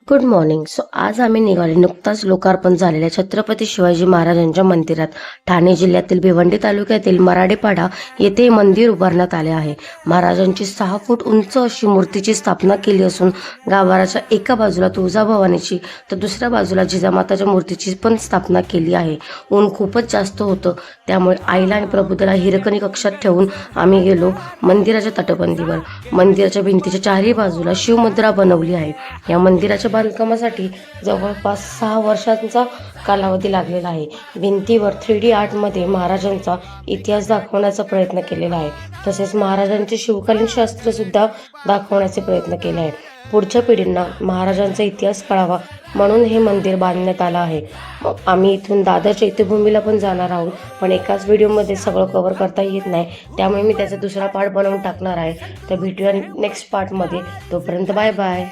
Good morning. आज आम्ही निघाले नुकताच लोकार्पण झालेल्या छत्रपती शिवाजी महाराजांच्या मंदिरात. ठाणे जिल्ह्यातील भिवंडी तालुक्यातील मराडेपाडा येथे हे मंदिर उभारण्यात आले आहे. महाराजांची 6 फूट उंच अशी मूर्तीची स्थापना केली असून गाभाऱ्याच्या एका बाजूला तुळजाभवानीची तर दुसऱ्या बाजूला जिजामाताच्या मूर्तीची पण स्थापना केली आहे. ऊन खूपच जास्त होतं, त्यामुळे आईला आणि प्रबुद्धाला हिरकणी कक्षात ठेवून आम्ही गेलो मंदिराच्या तटबंदीवर. मंदिराच्या भिंतीच्या चारही बाजूला शिवमुद्रा बनवली आहे. या मंदिराच्या बांधकामासाठी जवळपास 6 वर्षांचा कालावधी लागलेला आहे. भिंतीवर 3D आर्टमध्ये महाराजांचा इतिहास दाखवण्याचा प्रयत्न केलेला आहे. तसेच महाराजांचे शिवकालीन शास्त्र सुद्धा दाखवण्याचे प्रयत्न केले आहे. पुढच्या पिढींना महाराजांचा इतिहास कळावा म्हणून हे मंदिर बांधण्यात आलं आहे. आम्ही इथून दादर चैत्यभूमीला पण जाणार आहोत, पण एकाच व्हिडिओमध्ये सगळं कव्हर करता येत नाही, त्यामुळे मी त्याचा दुसरा पार्ट बनवून टाकणार आहे. तर भेटूया नेक्स्ट पार्टमध्ये. तोपर्यंत बाय बाय.